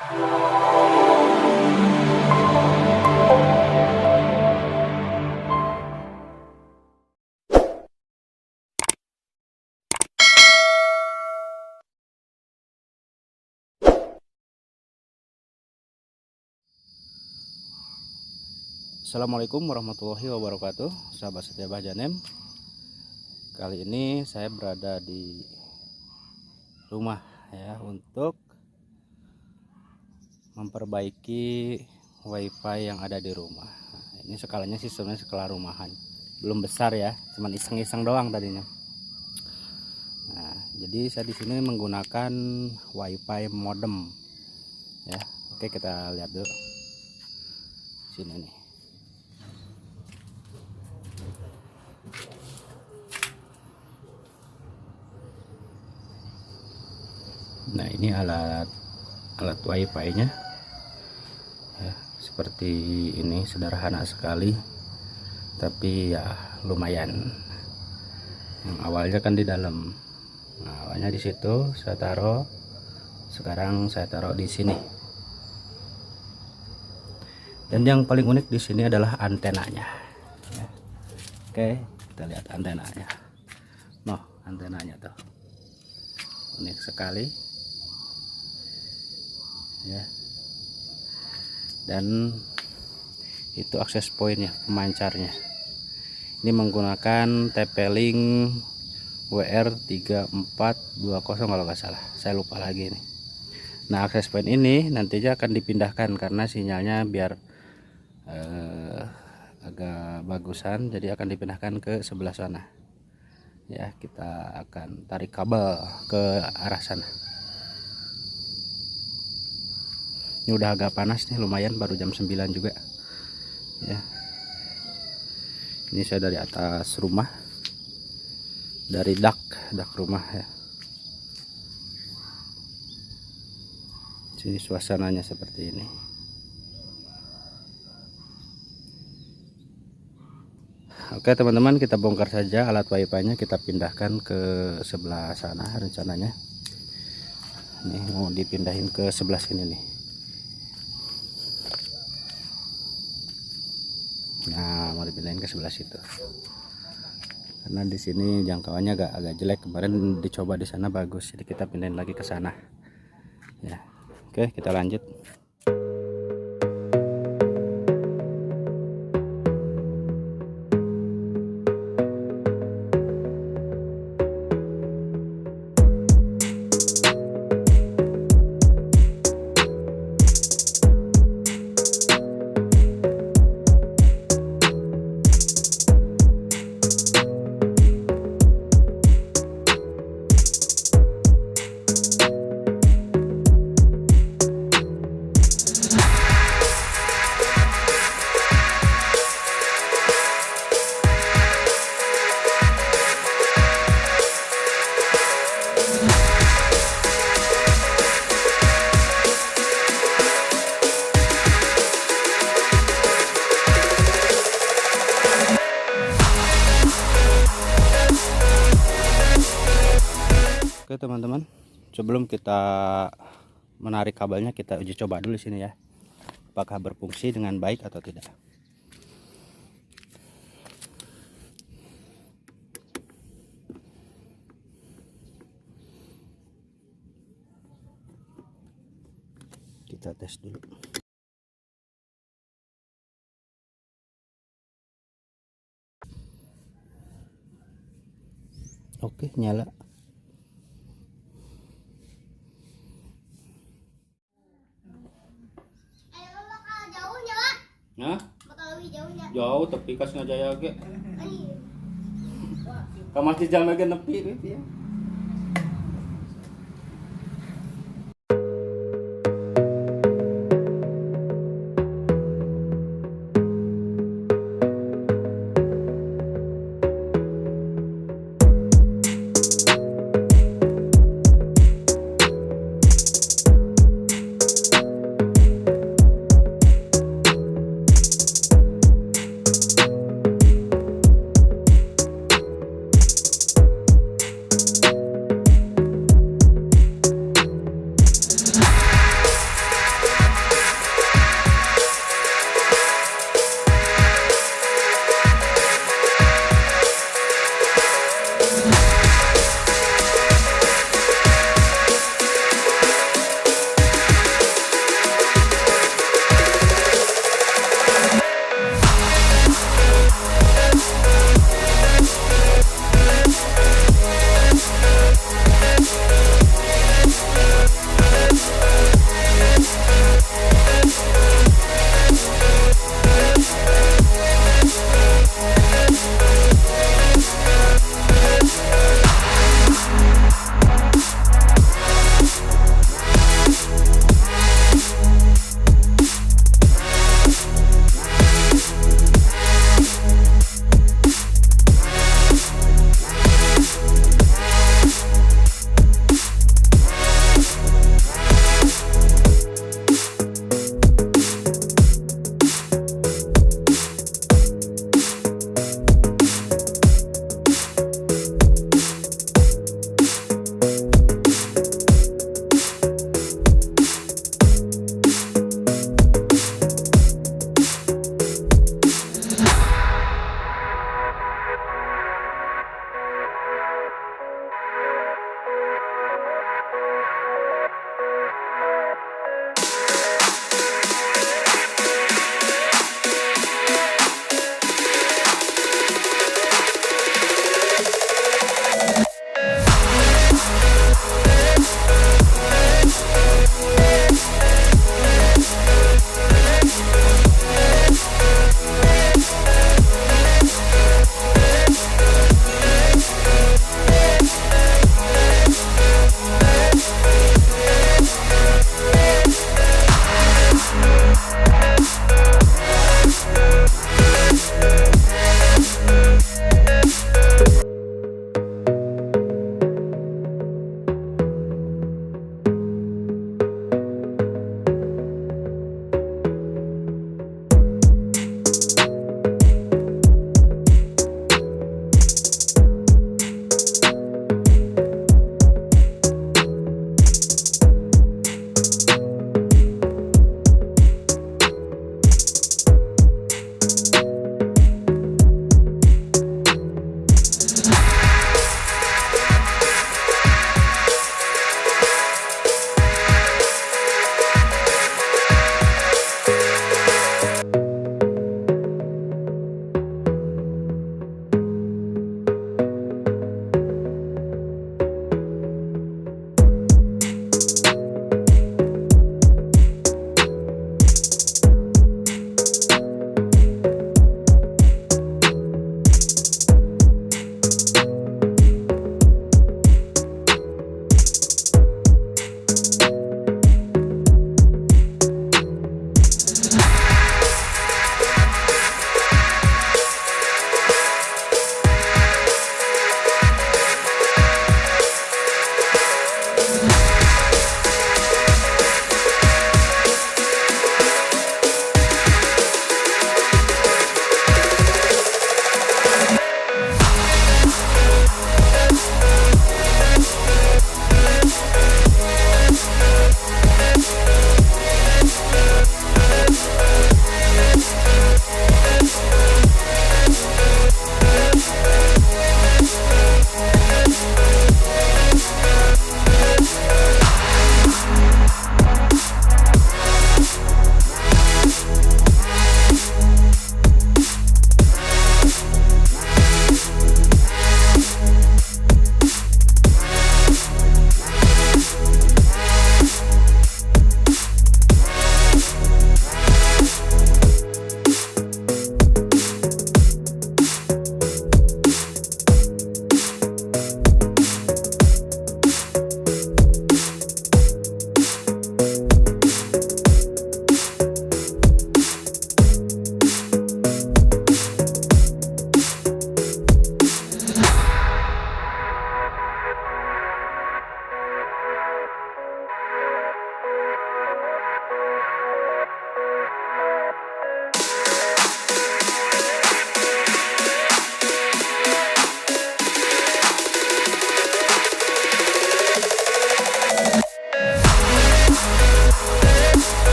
Assalamualaikum warahmatullahi wabarakatuh, sahabat setia Bajanem. Kali ini saya berada di rumah ya untuk memperbaiki wifi yang ada di rumah. Nah, ini skalanya sih sebenarnya skala rumahan, belum besar ya, cuman iseng-iseng doang tadinya. Nah, jadi saya di sini menggunakan wifi modem ya. Oke, kita lihat dulu sini nih. Nah, ini alat wifi nya ya, seperti ini, sederhana sekali tapi ya lumayan. Yang awalnya kan di dalam, nah, awalnya di situ saya taruh, sekarang saya taruh di sini. Dan yang paling unik di sini adalah antenanya ya. Oke, kita lihat antenanya. Noh, antenanya tuh unik sekali ya. Dan itu akses pointnya, pemancarnya ini menggunakan TP-Link WR3420 kalau nggak salah, saya lupa lagi nih. Nah, akses point ini nantinya akan dipindahkan karena sinyalnya biar agak bagusan, jadi akan dipindahkan ke sebelah sana ya. Kita akan tarik kabel ke arah sana. Ini udah agak panas nih, lumayan, baru jam 9 juga ya. Ini saya dari atas rumah, dari dak rumah ya. Sini suasananya seperti ini. Oke teman-teman, kita bongkar saja alat wifi nya, kita pindahkan ke sebelah sana rencananya. Nih mau dipindahin ke sebelah sini nih. Nah, mau dipindahin ke sebelah situ karena di sini jangkauannya agak jelek. Kemarin dicoba di sana bagus, jadi kita pindahin lagi ke sana ya. Oke, kita lanjut. Oke teman-teman, sebelum kita menarik kabelnya, kita uji coba dulu di sini ya, apakah berfungsi dengan baik atau tidak. Kita tes dulu. Oke, nyala. Nah, jauh tapi kas ngajaya ge. Kamar di jam lagi nepi ya.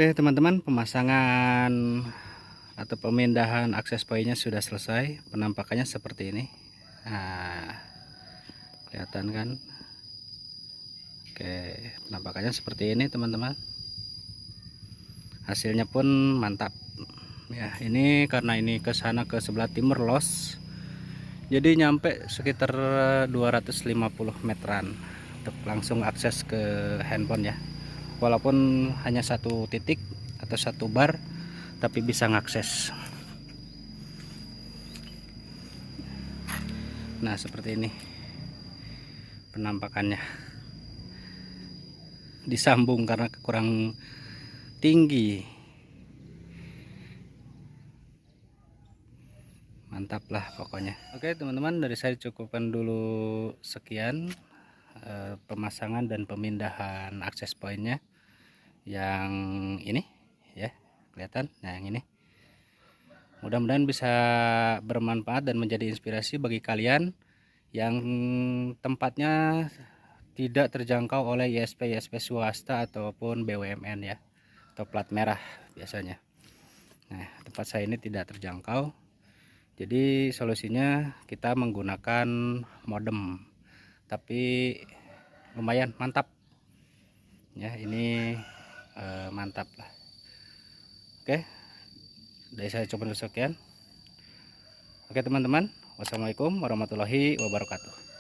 Oke teman-teman, pemasangan atau pemindahan akses poinnya sudah selesai. Penampakannya seperti ini. Nah, kelihatan kan? Oke, penampakannya seperti ini teman-teman. Hasilnya pun mantap. Ya, ini karena ini ke sana ke sebelah timur los. Jadi nyampe sekitar 250 meteran untuk langsung akses ke handphone ya. Walaupun hanya satu titik atau satu bar, tapi bisa ngakses. Nah seperti ini penampakannya. Disambung karena kurang tinggi. Mantap lah pokoknya. Oke teman-teman, dari saya cukupkan dulu sekian pemasangan dan pemindahan akses poinnya yang ini ya, kelihatan. Nah yang ini mudah-mudahan bisa bermanfaat dan menjadi inspirasi bagi kalian yang tempatnya tidak terjangkau oleh ISP swasta ataupun BUMN ya, atau plat merah biasanya. Nah tempat saya ini tidak terjangkau, jadi solusinya kita menggunakan modem, tapi lumayan mantap ya, ini mantap lah. Oke, dari saya coba dulu sekian. Oke teman-teman, wassalamualaikum warahmatullahi wabarakatuh.